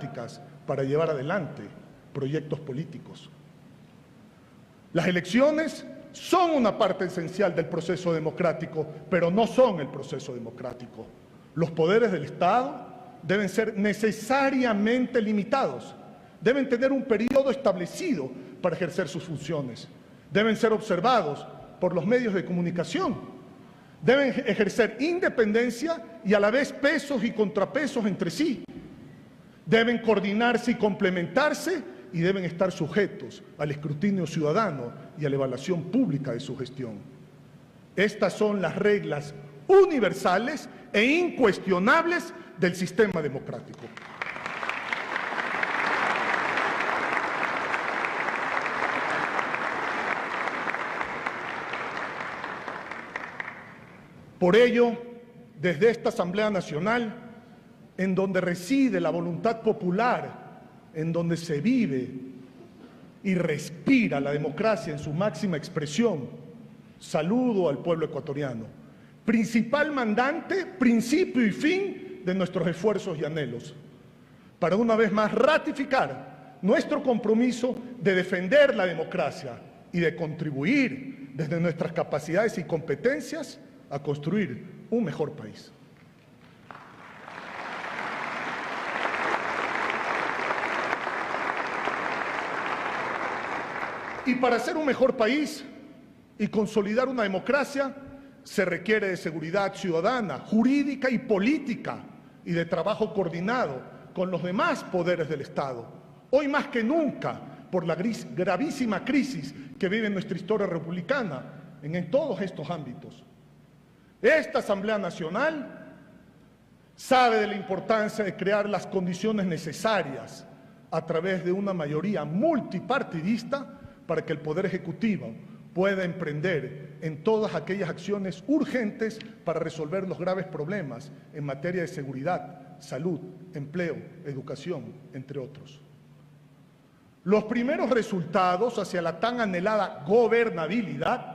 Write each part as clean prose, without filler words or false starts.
democráticas para llevar adelante proyectos políticos. Las elecciones son una parte esencial del proceso democrático, pero no son el proceso democrático. Los poderes del Estado deben ser necesariamente limitados, deben tener un periodo establecido para ejercer sus funciones, deben ser observados por los medios de comunicación, deben ejercer independencia y a la vez pesos y contrapesos entre sí, deben coordinarse y complementarse y deben estar sujetos al escrutinio ciudadano y a la evaluación pública de su gestión. Estas son las reglas universales e incuestionables del sistema democrático. Por ello, desde esta Asamblea Nacional, en donde reside la voluntad popular, en donde se vive y respira la democracia en su máxima expresión, saludo al pueblo ecuatoriano, principal mandante, principio y fin de nuestros esfuerzos y anhelos, para una vez más ratificar nuestro compromiso de defender la democracia y de contribuir desde nuestras capacidades y competencias a construir un mejor país. Y para ser un mejor país y consolidar una democracia, se requiere de seguridad ciudadana, jurídica y política, y de trabajo coordinado con los demás poderes del Estado. Hoy más que nunca, por la gravísima crisis que vive nuestra historia republicana en todos estos ámbitos. Esta Asamblea Nacional sabe de la importancia de crear las condiciones necesarias a través de una mayoría multipartidista para que el Poder Ejecutivo pueda emprender en todas aquellas acciones urgentes para resolver los graves problemas en materia de seguridad, salud, empleo, educación, entre otros. Los primeros resultados hacia la tan anhelada gobernabilidad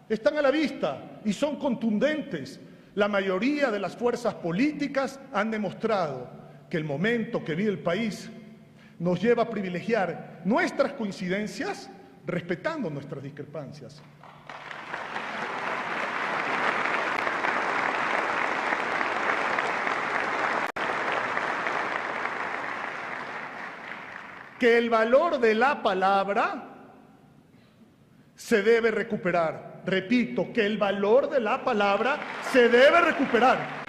están a la vista y son contundentes. La mayoría de las fuerzas políticas han demostrado que el momento que vive el país nos lleva a privilegiar nuestras coincidencias respetando nuestras discrepancias. Que el valor de la palabra se debe recuperar. Repito, que el valor de la palabra se debe recuperar.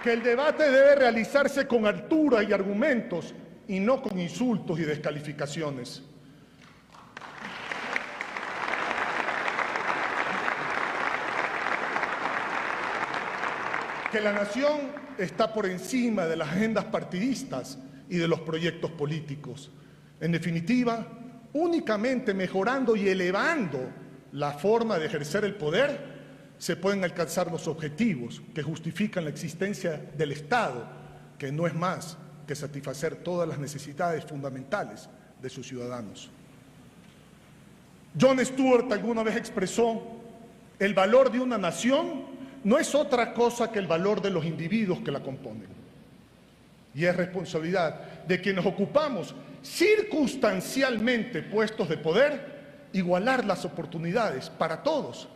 Que el debate debe realizarse con altura y argumentos y no con insultos y descalificaciones. Que la nación está por encima de las agendas partidistas y de los proyectos políticos. En definitiva, únicamente mejorando y elevando la forma de ejercer el poder, se pueden alcanzar los objetivos que justifican la existencia del Estado, que no es más que satisfacer todas las necesidades fundamentales de sus ciudadanos. Jon Stewart alguna vez expresó: el valor de una nación no es otra cosa que el valor de los individuos que la componen. Y es responsabilidad de quienes ocupamos circunstancialmente puestos de poder igualar las oportunidades para todos,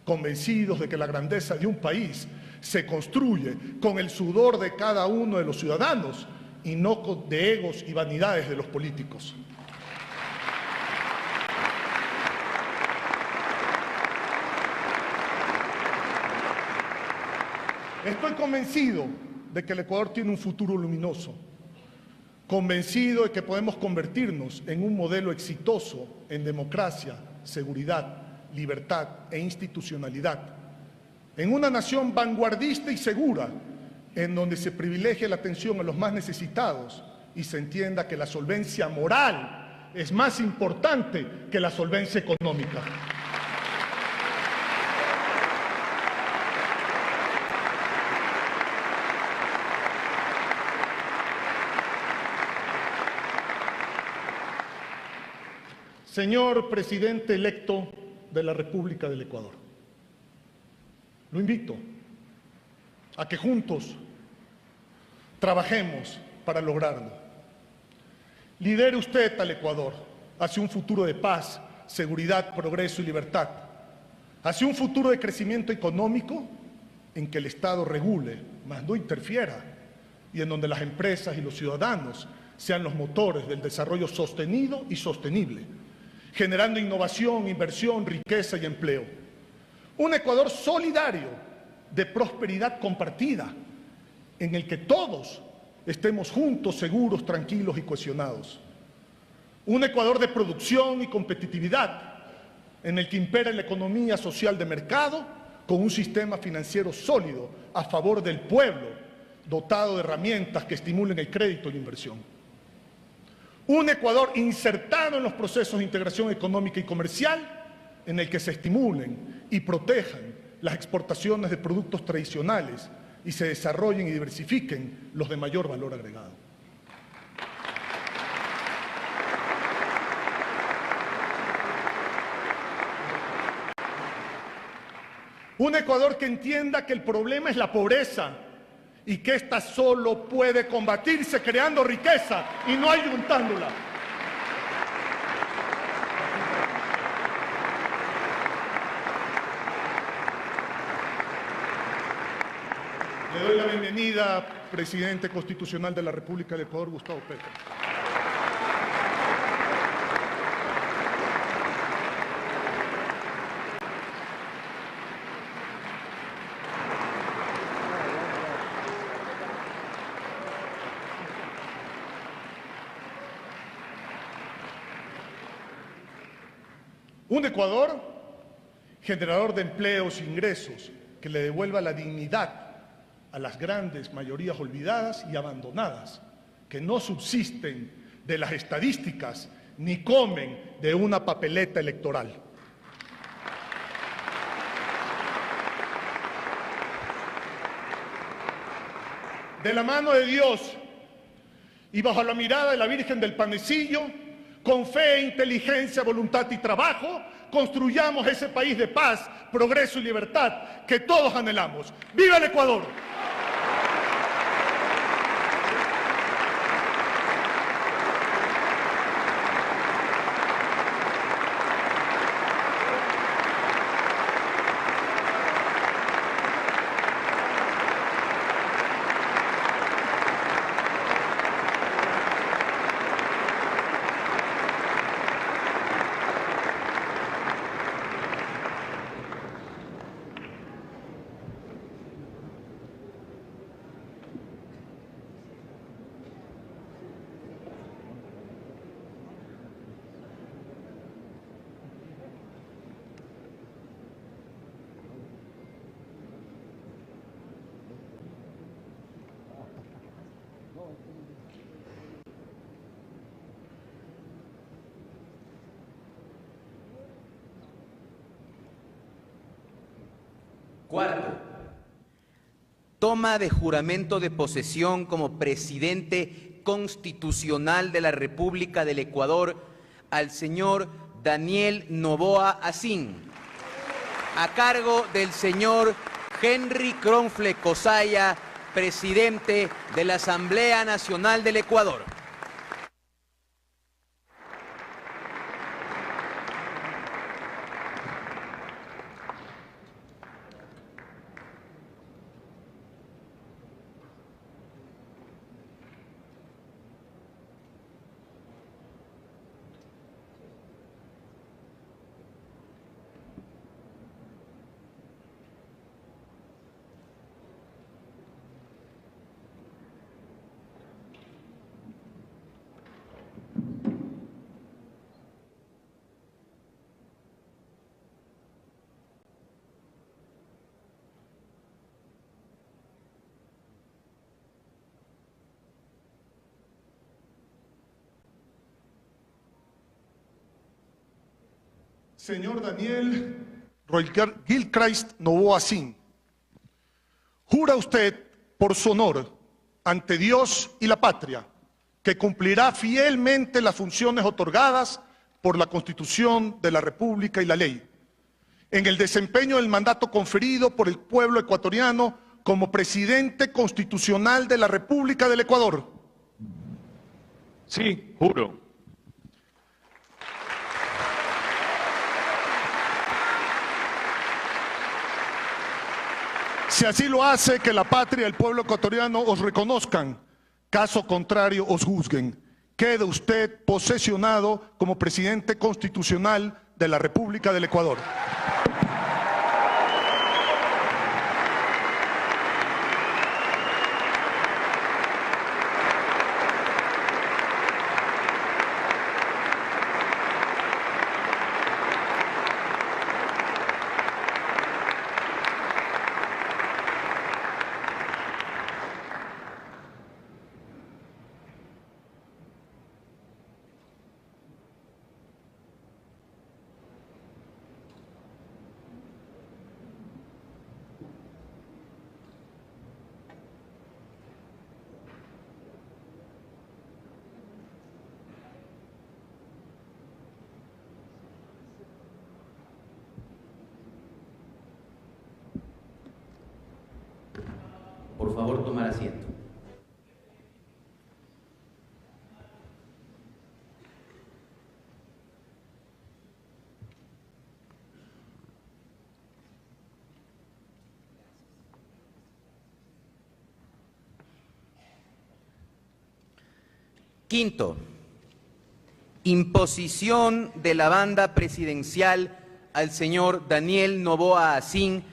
convencidos de que la grandeza de un país se construye con el sudor de cada uno de los ciudadanos y no de egos y vanidades de los políticos. Estoy convencido de que el Ecuador tiene un futuro luminoso, convencido de que podemos convertirnos en un modelo exitoso en democracia, seguridad, libertad e institucionalidad, en una nación vanguardista y segura, en donde se privilegie la atención a los más necesitados y se entienda que la solvencia moral es más importante que la solvencia económica. Señor presidente electo de la República del Ecuador, lo invito a que juntos trabajemos para lograrlo. Lidere usted al Ecuador hacia un futuro de paz, seguridad, progreso y libertad, hacia un futuro de crecimiento económico en que el Estado regule, mas no interfiera, y en donde las empresas y los ciudadanos sean los motores del desarrollo sostenido y sostenible, generando innovación, inversión, riqueza y empleo. Un Ecuador solidario, de prosperidad compartida, en el que todos estemos juntos, seguros, tranquilos y cohesionados. Un Ecuador de producción y competitividad, en el que impera la economía social de mercado, con un sistema financiero sólido a favor del pueblo, dotado de herramientas que estimulen el crédito y la inversión. Un Ecuador insertado en los procesos de integración económica y comercial, en el que se estimulen y protejan las exportaciones de productos tradicionales y se desarrollen y diversifiquen los de mayor valor agregado. Un Ecuador que entienda que el problema es la pobreza y que ésta solo puede combatirse creando riqueza y no ayuntándola. Le doy la bienvenida, presidente constitucional de la República del Ecuador, Gustavo Petro. Un Ecuador generador de empleos e ingresos que le devuelva la dignidad a las grandes mayorías olvidadas y abandonadas, que no subsisten de las estadísticas ni comen de una papeleta electoral. De la mano de Dios y bajo la mirada de la Virgen del Panecillo, con fe, inteligencia, voluntad y trabajo, construyamos ese país de paz, progreso y libertad que todos anhelamos. ¡Viva el Ecuador! Cuarto, toma de juramento de posesión como presidente constitucional de la República del Ecuador al señor Daniel Noboa Asín, a cargo del señor Henry Kronfle Cosaya, presidente de la Asamblea Nacional del Ecuador. Señor Daniel Gilchrist Noboa Asín, ¿jura usted por su honor ante Dios y la patria que cumplirá fielmente las funciones otorgadas por la Constitución de la República y la ley, en el desempeño del mandato conferido por el pueblo ecuatoriano como presidente constitucional de la República del Ecuador. Sí, juro. Si así lo hace, que la patria y el pueblo ecuatoriano os reconozcan, caso contrario os juzguen. Quede usted posesionado como presidente constitucional de la República del Ecuador. Por favor, tomar asiento. Quinto, imposición de la banda presidencial al señor Daniel Noboa Asín,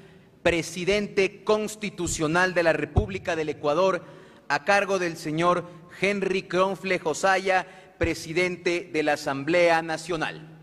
presidente constitucional de la República del Ecuador, a cargo del señor Henry Kronfle Josaya, presidente de la Asamblea Nacional.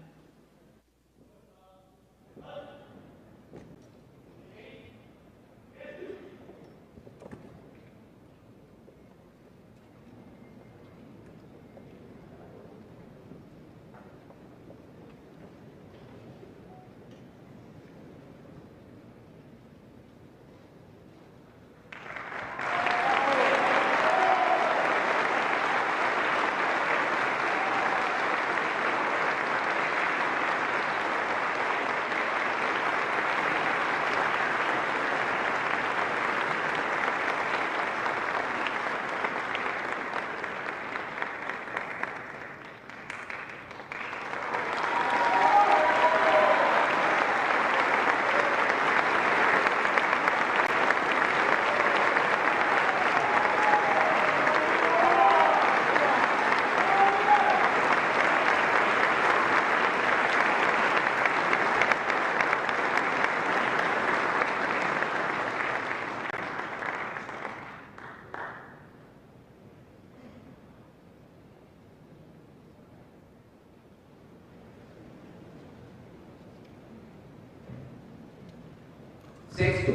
Sexto,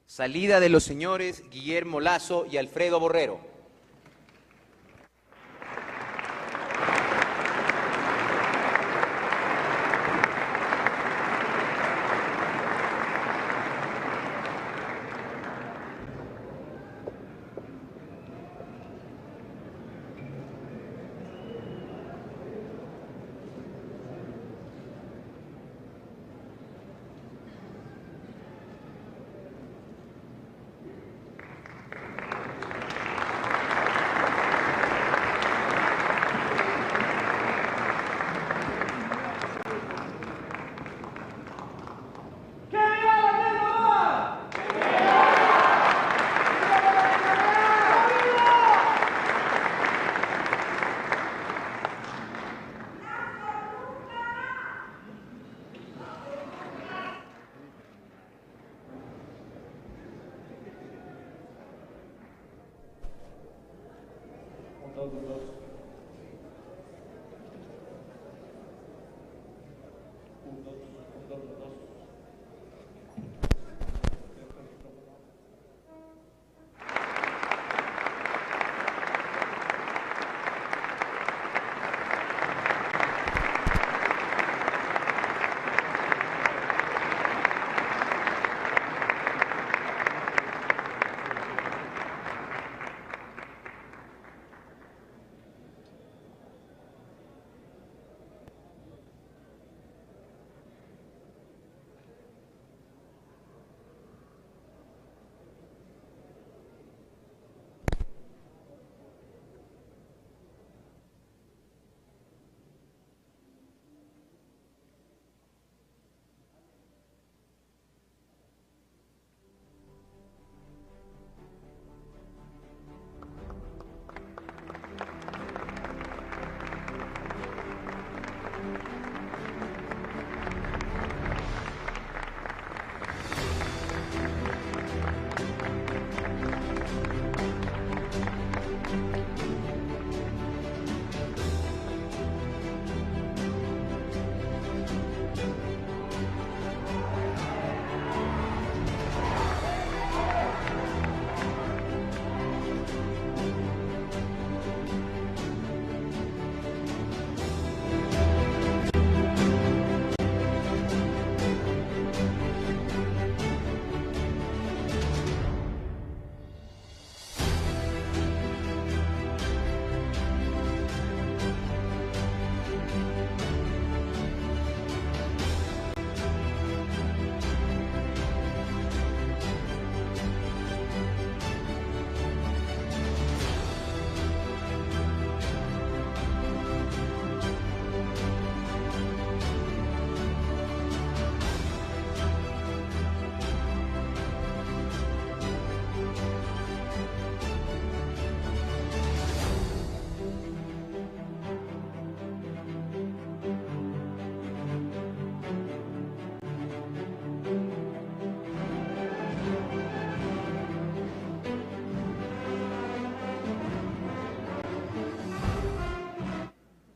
salida de los señores Guillermo Lasso y Alfredo Borrero.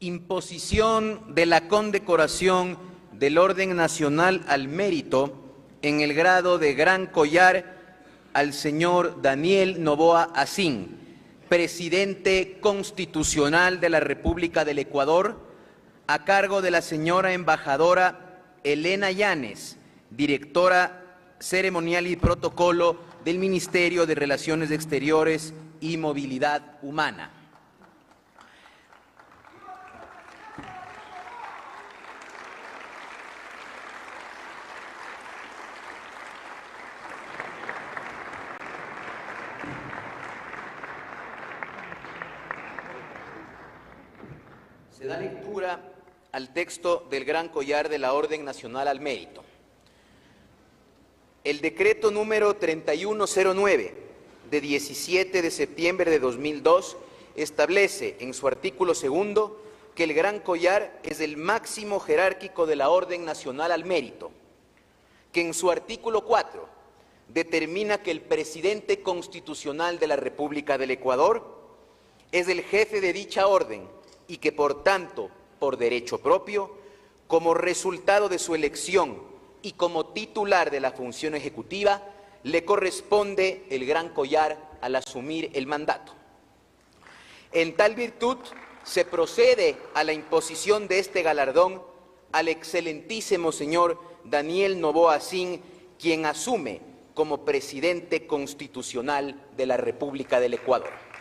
Imposición de la condecoración del Orden Nacional al Mérito en el grado de Gran Collar al señor Daniel Noboa Asín, presidente constitucional de la República del Ecuador, a cargo de la señora embajadora Elena Llanes, directora ceremonial y protocolo del Ministerio de Relaciones Exteriores y Movilidad Humana. Se da lectura al texto del Gran Collar de la Orden Nacional al Mérito. El decreto número 3109 de 17 de septiembre de 2002 establece en su artículo segundo que el Gran Collar es el máximo jerárquico de la Orden Nacional al Mérito, que en su artículo 4 determina que el presidente constitucional de la República del Ecuador es el jefe de dicha orden y que, por tanto, por derecho propio, como resultado de su elección y como titular de la función ejecutiva, le corresponde el Gran Collar al asumir el mandato. En tal virtud, se procede a la imposición de este galardón al excelentísimo señor Daniel Noboa Asín, quien asume como presidente constitucional de la República del Ecuador.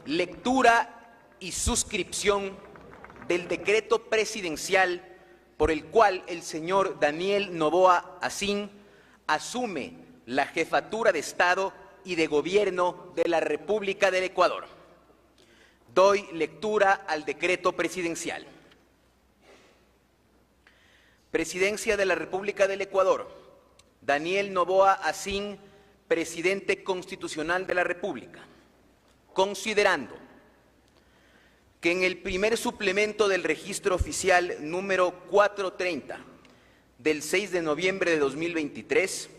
Lectura y suscripción del decreto presidencial por el cual el señor Daniel Noboa Asín asume la jefatura de Estado y de Gobierno de la República del Ecuador. Doy lectura al decreto presidencial. Presidencia de la República del Ecuador. Daniel Noboa Asín, presidente constitucional de la República. Considerando que en el primer suplemento del registro oficial número 430 del 6 de noviembre de 2023,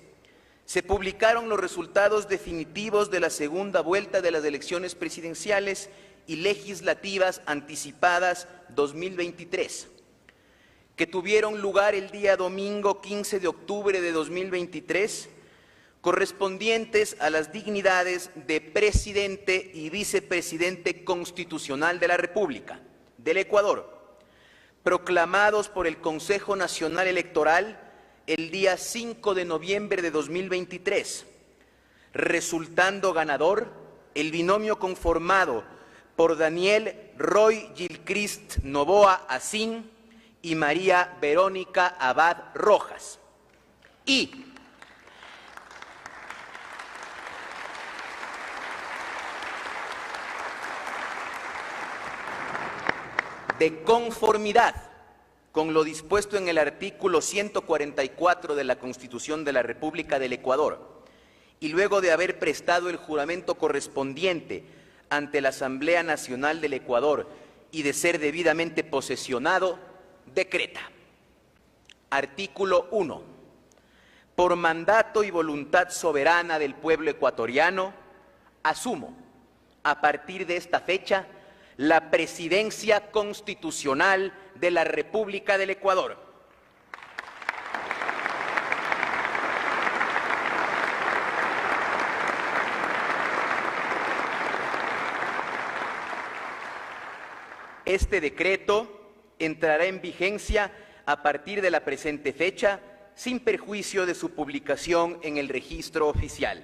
se publicaron los resultados definitivos de la segunda vuelta de las elecciones presidenciales y legislativas anticipadas 2023, que tuvieron lugar el día domingo 15 de octubre de 2023, correspondientes a las dignidades de presidente y vicepresidente constitucional de la República del Ecuador, proclamados por el Consejo Nacional Electoral el día 5 de noviembre de 2023, resultando ganador el binomio conformado por Daniel Roy Gilchrist Noboa Asín y María Verónica Abad Rojas. Y de conformidad con lo dispuesto en el artículo 144 de la Constitución de la República del Ecuador, y luego de haber prestado el juramento correspondiente ante la Asamblea Nacional del Ecuador y de ser debidamente posesionado, decreta. Artículo 1. Por mandato y voluntad soberana del pueblo ecuatoriano, asumo, a partir de esta fecha, la presidencia constitucional de la República del Ecuador. Este decreto entrará en vigencia a partir de la presente fecha, sin perjuicio de su publicación en el registro oficial,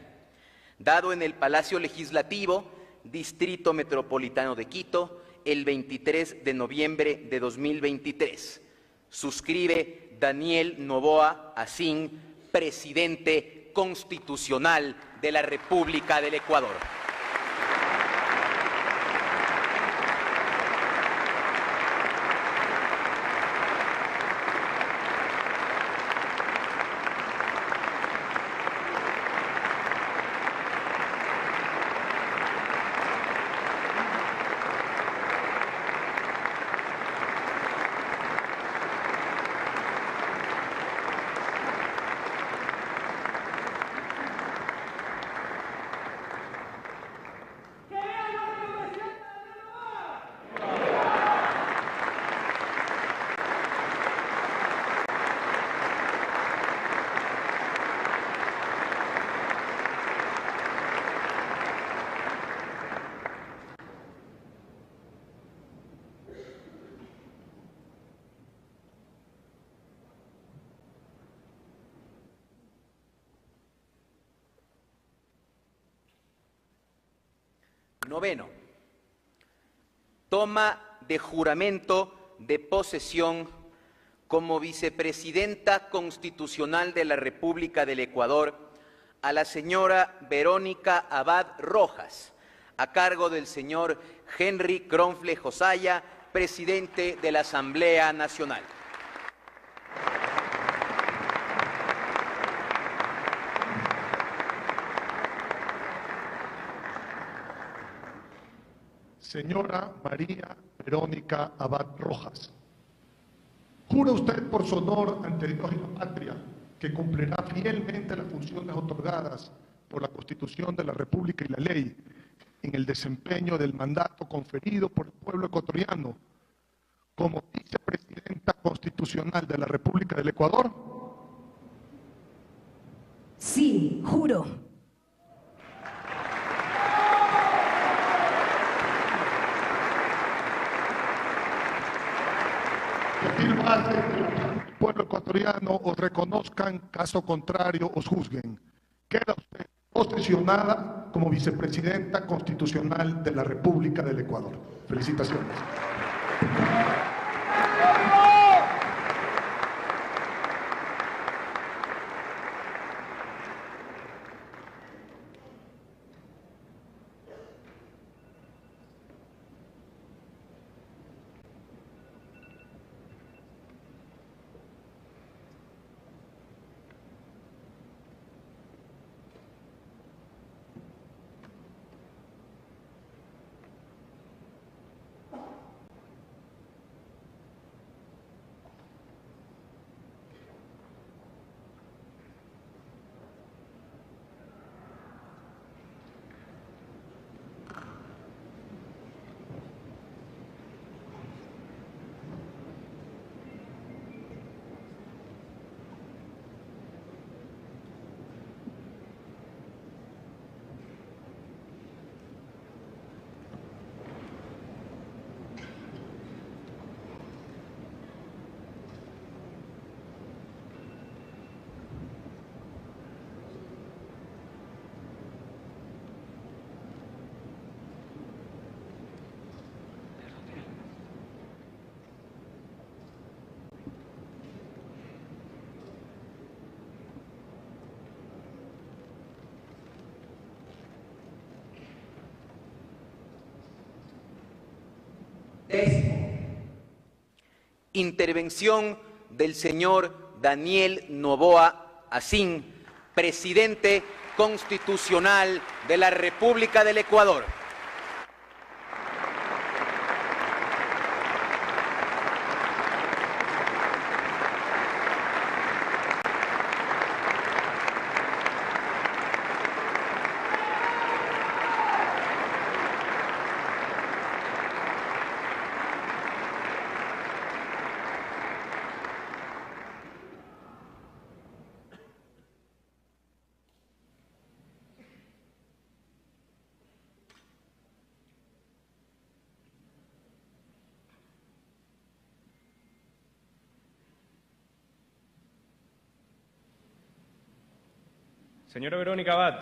dado en el Palacio Legislativo, Distrito Metropolitano de Quito, el 23 de noviembre de 2023. Suscribe Daniel Noboa Asín, presidente constitucional de la República del Ecuador. Noveno, toma de juramento de posesión como vicepresidenta constitucional de la República del Ecuador a la señora Verónica Abad Rojas, a cargo del señor Henry Kronfle Josaya, presidente de la Asamblea Nacional. Señora María Verónica Abad Rojas, ¿jura usted por su honor ante Dios y la patria que cumplirá fielmente las funciones otorgadas por la Constitución de la República y la ley en el desempeño del mandato conferido por el pueblo ecuatoriano como vicepresidenta constitucional de la República del Ecuador? Sí, juro. Que lo hace el pueblo ecuatoriano os reconozcan, caso contrario os juzguen. Queda usted posesionada como vicepresidenta constitucional de la República del Ecuador. Felicitaciones. Intervención del señor Daniel Noboa Asín, presidente constitucional de la República del Ecuador. Señora Verónica Abad,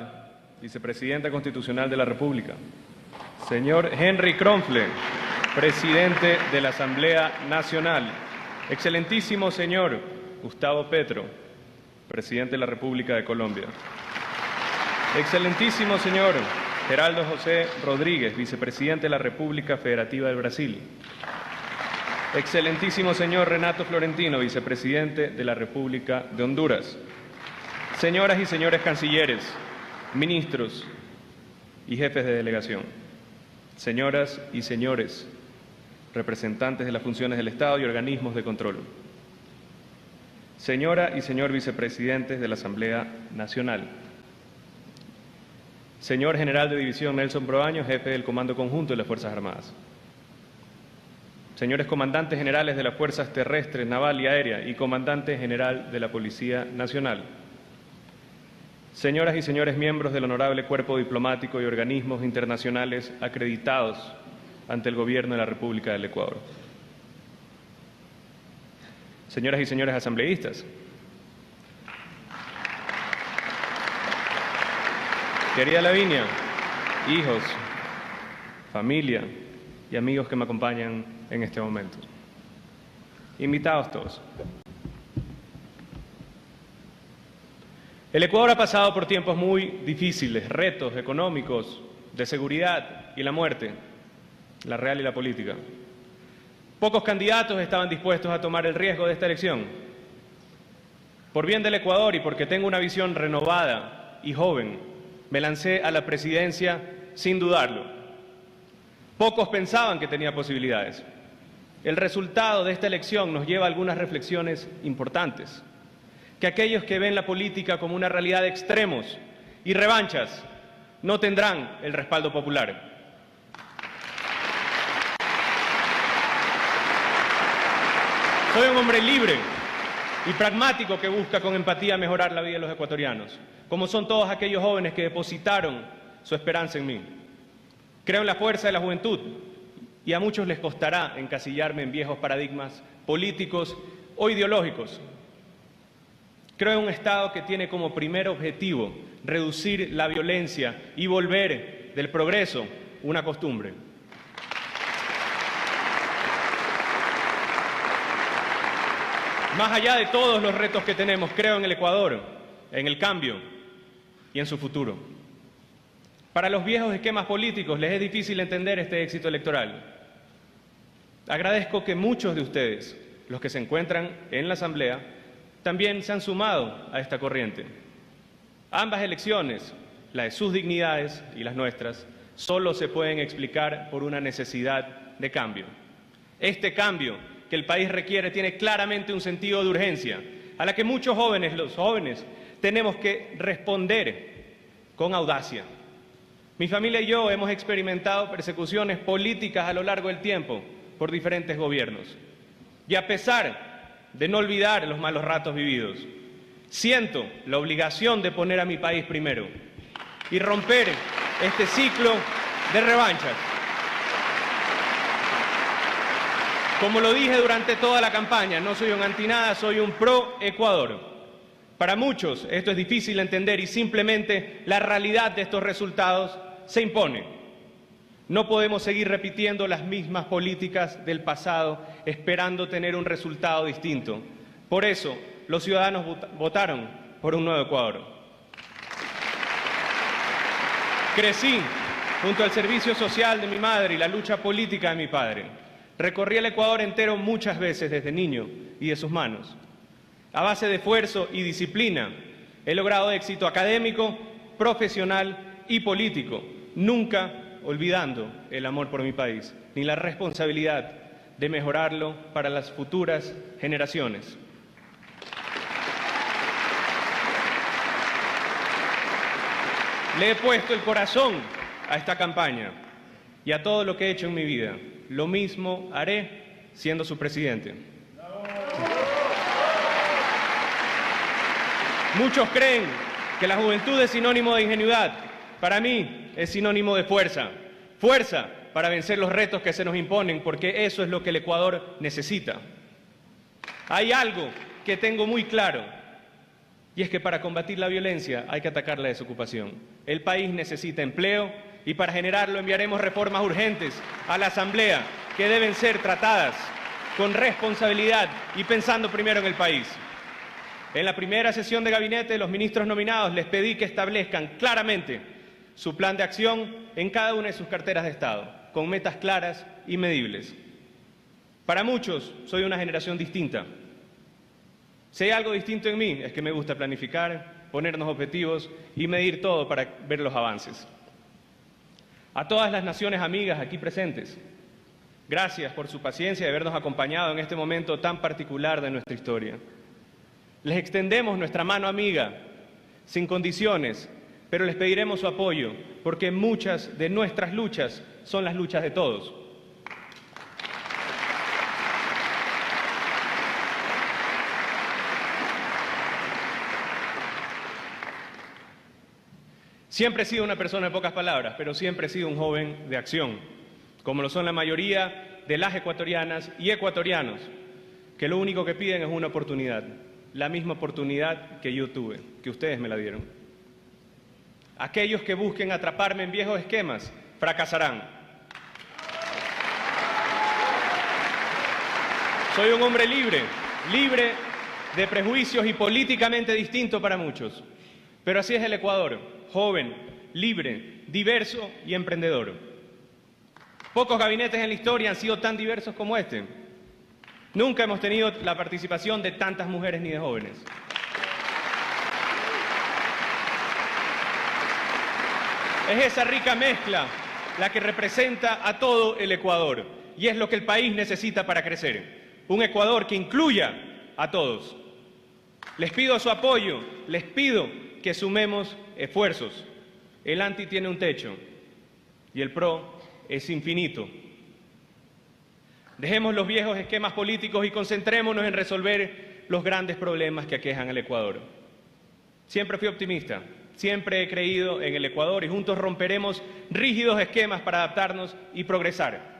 vicepresidenta constitucional de la República. Señor Henry Kronfle, presidente de la Asamblea Nacional. Excelentísimo señor Gustavo Petro, presidente de la República de Colombia. Excelentísimo señor Geraldo José Rodríguez, vicepresidente de la República Federativa del Brasil. Excelentísimo señor Renato Florentino, vicepresidente de la República de Honduras. Señoras y señores cancilleres, ministros y jefes de delegación, señoras y señores representantes de las funciones del Estado y organismos de control, señora y señor vicepresidentes de la Asamblea Nacional, señor general de división Nelson Proaño, jefe del Comando Conjunto de las Fuerzas Armadas, señores comandantes generales de las Fuerzas Terrestres, Naval y Aérea y comandante general de la Policía Nacional, señoras y señores miembros del honorable cuerpo diplomático y organismos internacionales acreditados ante el Gobierno de la República del Ecuador, señoras y señores asambleístas, querida Lavinia, hijos familia y amigos que me acompañan en este momento. Invitados todos. El Ecuador ha pasado por tiempos muy difíciles, retos económicos, de seguridad y la muerte, la real y la política. Pocos candidatos estaban dispuestos a tomar el riesgo de esta elección. Por bien del Ecuador y porque tengo una visión renovada y joven, me lancé a la presidencia sin dudarlo. Pocos pensaban que tenía posibilidades. El resultado de esta elección nos lleva a algunas reflexiones importantes. Que aquellos que ven la política como una realidad de extremos y revanchas no tendrán el respaldo popular. Soy un hombre libre y pragmático que busca con empatía mejorar la vida de los ecuatorianos, como son todos aquellos jóvenes que depositaron su esperanza en mí. Creo en la fuerza de la juventud y a muchos les costará encasillarme en viejos paradigmas políticos o ideológicos. Creo en un Estado que tiene como primer objetivo reducir la violencia y volver del progreso una costumbre. Más allá de todos los retos que tenemos, creo en el Ecuador, en el cambio y en su futuro. Para los viejos esquemas políticos les es difícil entender este éxito electoral. Agradezco que muchos de ustedes, los que se encuentran en la Asamblea, también se han sumado a esta corriente. Ambas elecciones, la de sus dignidades y las nuestras, solo se pueden explicar por una necesidad de cambio. Este cambio que el país requiere tiene claramente un sentido de urgencia, a la que muchos jóvenes, los jóvenes, tenemos que responder con audacia. Mi familia y yo hemos experimentado persecuciones políticas a lo largo del tiempo por diferentes gobiernos. Y a pesar de no olvidar los malos ratos vividos, siento la obligación de poner a mi país primero y romper este ciclo de revanchas. Como lo dije durante toda la campaña, no soy un antinada, soy un pro Ecuador. Para muchos esto es difícil de entender y simplemente la realidad de estos resultados se impone. No podemos seguir repitiendo las mismas políticas del pasado esperando tener un resultado distinto. Por eso, los ciudadanos votaron por un nuevo Ecuador. Crecí junto al servicio social de mi madre y la lucha política de mi padre. Recorrí el Ecuador entero muchas veces desde niño y de sus manos. A base de esfuerzo y disciplina, he logrado éxito académico, profesional y político, nunca olvidando el amor por mi país, ni la responsabilidad de mejorarlo para las futuras generaciones. Le he puesto el corazón a esta campaña y a todo lo que he hecho en mi vida. Lo mismo haré siendo su presidente. Muchos creen que la juventud es sinónimo de ingenuidad. Para mí es sinónimo de fuerza. Fuerza para vencer los retos que se nos imponen, porque eso es lo que el Ecuador necesita. Hay algo que tengo muy claro, y es que para combatir la violencia hay que atacar la desocupación. El país necesita empleo y para generarlo enviaremos reformas urgentes a la Asamblea que deben ser tratadas con responsabilidad y pensando primero en el país. En la primera sesión de gabinete, los ministros nominados les pedí que establezcan claramente su plan de acción en cada una de sus carteras de Estado, con metas claras y medibles. Para muchos, soy una generación distinta. Si hay algo distinto en mí, es que me gusta planificar, ponernos objetivos y medir todo para ver los avances. A todas las naciones amigas aquí presentes, gracias por su paciencia de habernos acompañado en este momento tan particular de nuestra historia. Les extendemos nuestra mano amiga, sin condiciones, pero les pediremos su apoyo, porque muchas de nuestras luchas son las luchas de todos. Siempre he sido una persona de pocas palabras, pero siempre he sido un joven de acción, como lo son la mayoría de las ecuatorianas y ecuatorianos, que lo único que piden es una oportunidad, la misma oportunidad que yo tuve, que ustedes me la dieron. Aquellos que busquen atraparme en viejos esquemas fracasarán. Soy un hombre libre, libre de prejuicios y políticamente distinto para muchos. Pero así es el Ecuador, joven, libre, diverso y emprendedor. Pocos gabinetes en la historia han sido tan diversos como este. Nunca hemos tenido la participación de tantas mujeres ni de jóvenes. Es esa rica mezcla la que representa a todo el Ecuador y es lo que el país necesita para crecer. Un Ecuador que incluya a todos. Les pido su apoyo, les pido que sumemos esfuerzos. El anti tiene un techo y el pro es infinito. Dejemos los viejos esquemas políticos y concentrémonos en resolver los grandes problemas que aquejan al Ecuador. Siempre fui optimista, siempre he creído en el Ecuador y juntos romperemos rígidos esquemas para adaptarnos y progresar.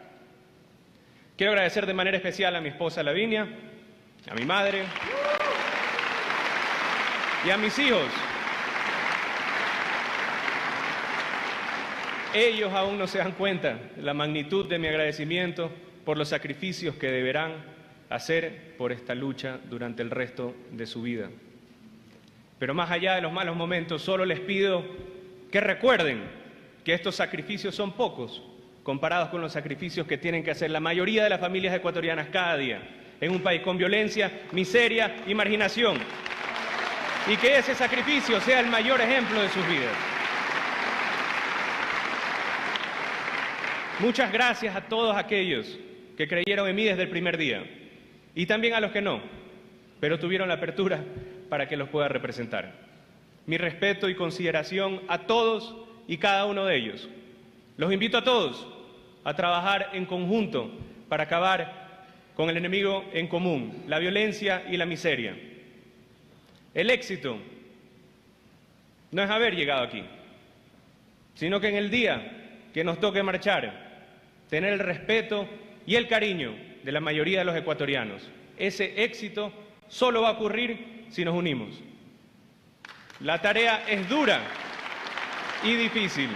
Quiero agradecer de manera especial a mi esposa Lavinia, a mi madre y a mis hijos. Ellos aún no se dan cuenta de la magnitud de mi agradecimiento por los sacrificios que deberán hacer por esta lucha durante el resto de su vida. Pero más allá de los malos momentos, solo les pido que recuerden que estos sacrificios son pocos comparados con los sacrificios que tienen que hacer la mayoría de las familias ecuatorianas cada día en un país con violencia, miseria y marginación. Y que ese sacrificio sea el mayor ejemplo de sus vidas. Muchas gracias a todos aquellos que creyeron en mí desde el primer día y también a los que no, pero tuvieron la apertura para que los pueda representar. Mi respeto y consideración a todos y cada uno de ellos. Los invito a todos a trabajar en conjunto para acabar con el enemigo en común, la violencia y la miseria. El éxito no es haber llegado aquí, sino que en el día que nos toque marchar, tener el respeto y el cariño de la mayoría de los ecuatorianos. Ese éxito solo va a ocurrir si nos unimos. La tarea es dura y difícil,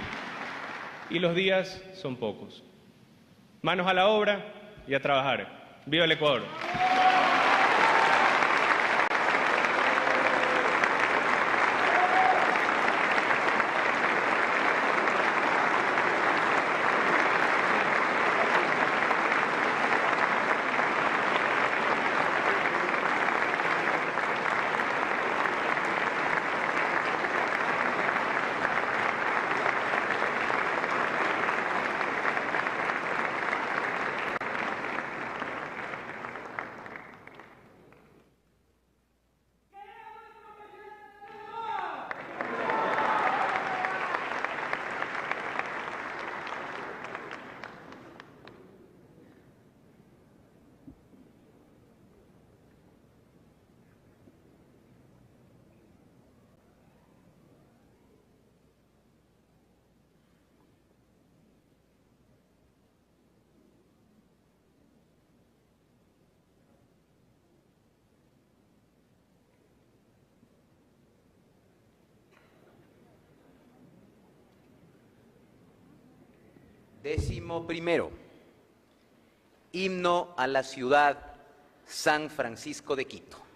y los días son pocos. Manos a la obra y a trabajar. ¡Viva el Ecuador! Décimo primero, himno a la ciudad San Francisco de Quito.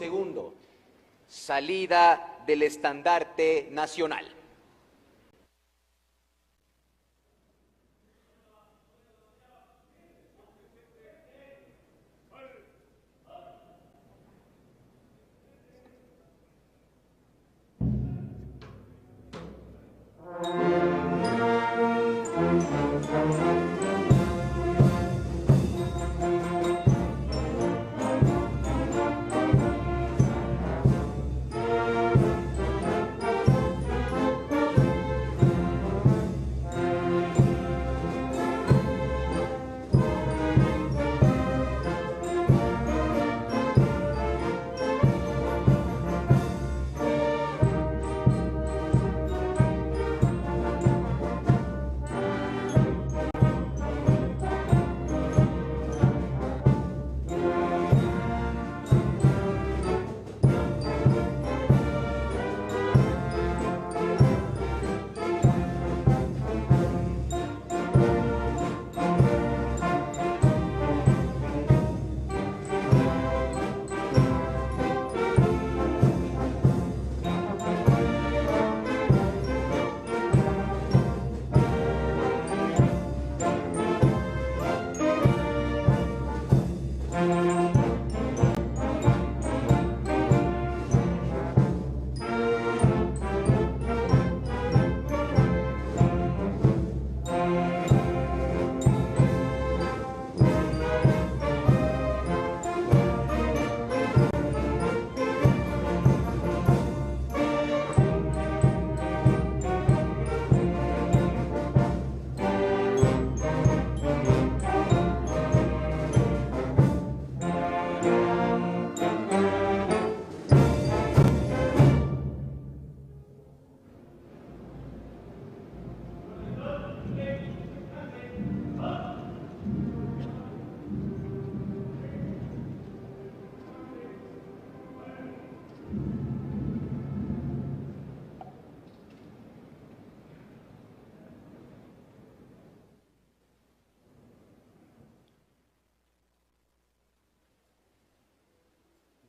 segundo, salida del estandarte nacional.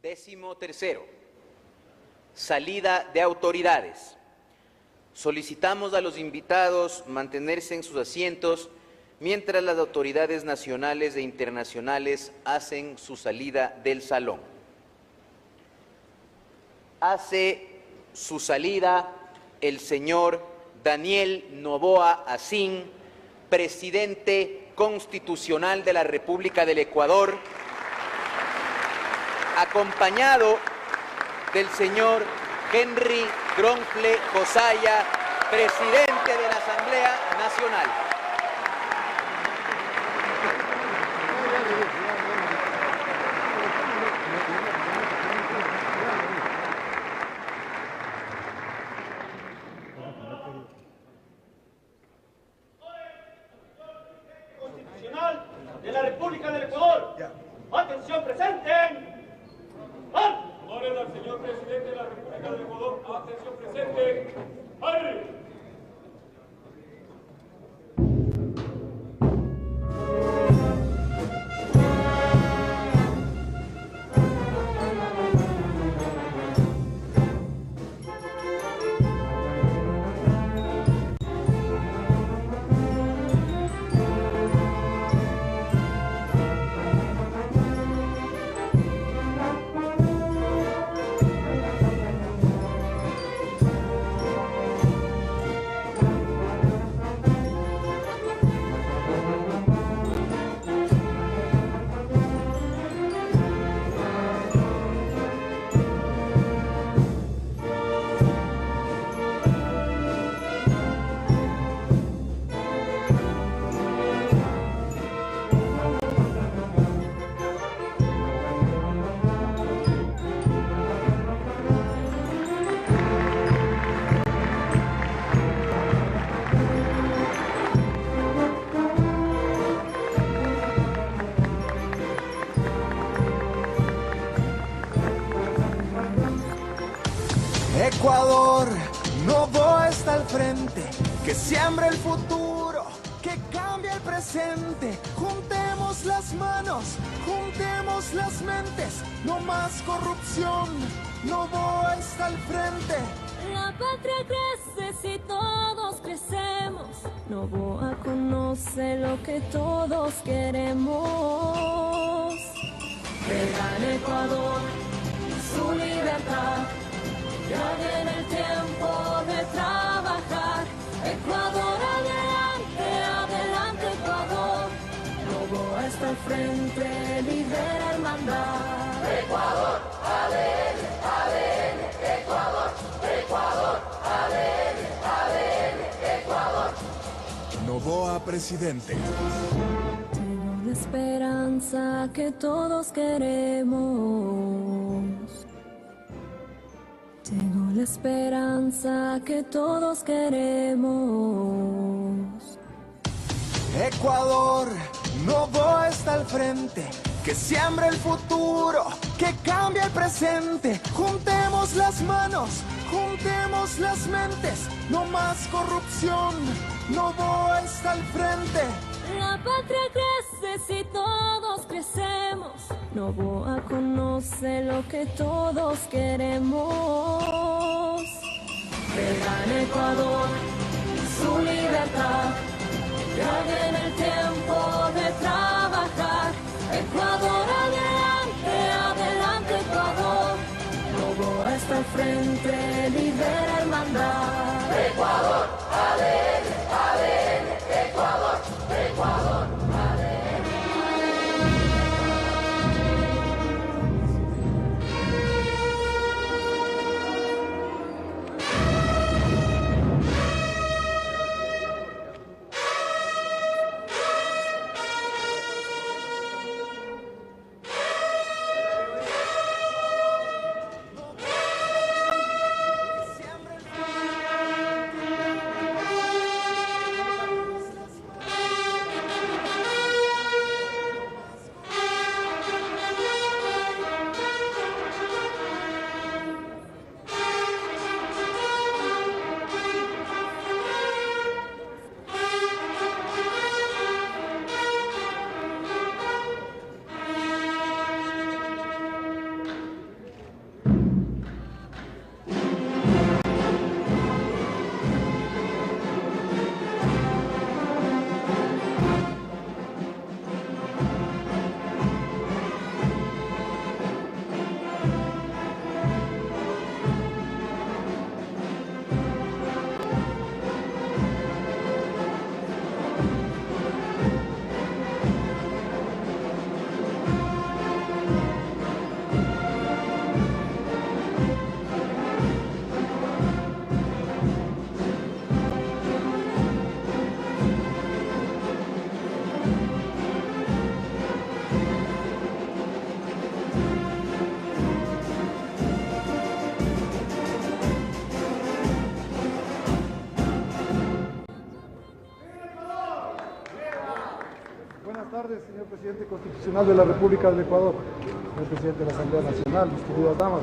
Décimo tercero, salida de autoridades. Solicitamos a los invitados mantenerse en sus asientos mientras las autoridades nacionales e internacionales hacen su salida del salón. Hace su salida el señor Daniel Noboa Asín, presidente constitucional de la República del Ecuador, acompañado del señor Henry Gronfle Josaya, presidente de la Asamblea Nacional. Constitucional de la República del Ecuador. Atención, presenten. Honores al señor presidente de la República del Ecuador. Atención, presente. ¡Arre! Ecuador, Noboa está al frente, que siembre el futuro, que cambie el presente, juntemos juntemos las manos, juntemos las mentes, no más corrupción, Novoa está al frente. La patria crece si todos crecemos. Novoa conoce lo que todos queremos. Viva el Ecuador, su libertad. Ya viene el tiempo de trabajar. Ecuador adelante, adelante Ecuador. Novoa está al frente, lidera hermandad. Ecuador, ADN, ADN, Ecuador, Ecuador, ADN, ADN, Ecuador. Novoa presidente. Tengo la esperanza que todos queremos. Tengo la esperanza que todos queremos. Ecuador, Novoa está al frente. Que siembre el futuro, que cambie el presente. Juntemos las manos, juntemos las mentes. No más corrupción, Novoa está al frente. La patria crece si todos crecemos. Novoa conoce lo que todos queremos. Viva el Ecuador, su libertad. Ya viene el tiempo de trabajar. Ecuador adelante, adelante Ecuador. Novoa está al frente, lidera hermandad. Ecuador, ADN, ADN, Ecuador, Ecuador, ADN. Buenas tardes, señor presidente constitucional de la República del Ecuador, señor presidente de la Asamblea Nacional, mis queridas damas.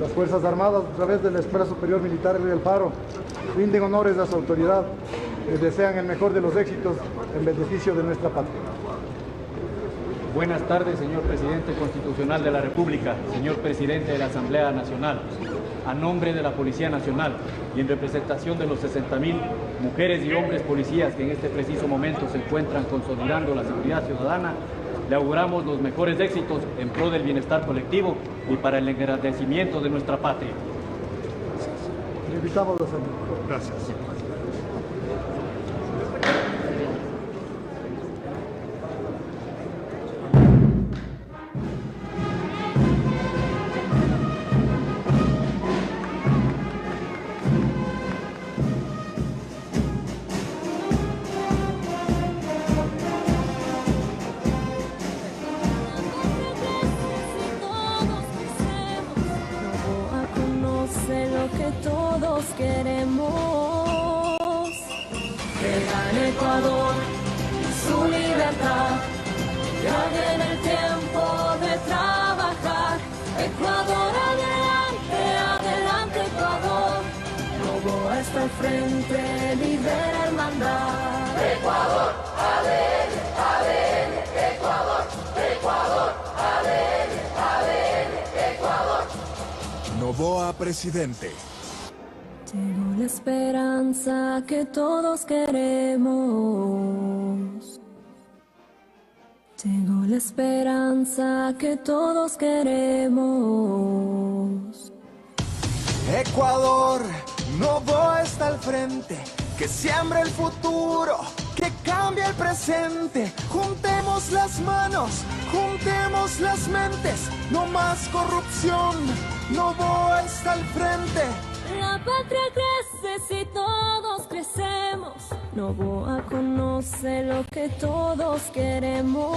Las Fuerzas Armadas, a través de la Escuela Superior Militar del Faro, rinden honores a su autoridad, les desean el mejor de los éxitos en beneficio de nuestra patria. Buenas tardes, señor presidente constitucional de la República, señor presidente de la Asamblea Nacional. A nombre de la Policía Nacional y en representación de los 60.000 mujeres y hombres policías que en este preciso momento se encuentran consolidando la seguridad ciudadana, le auguramos los mejores éxitos en pro del bienestar colectivo y para el engrandecimiento de nuestra patria. Le invitamos a salir. Gracias. Todos queremos. Viva el Ecuador, su libertad. Ya viene el tiempo de trabajar. Ecuador adelante, adelante Ecuador. Novoa está al frente, lidera hermandad. Ecuador, ADN, ADN, Noboa, presidente. Tengo la esperanza que todos queremos. Tengo la esperanza que todos queremos. Ecuador, Noboa está al frente, que siembra el futuro, que cambia el presente. Juntemos las manos, juntemos las mentes, no más corrupción. Noboa está al frente. La patria crece si todos crecemos. Noboa conoce lo que todos queremos.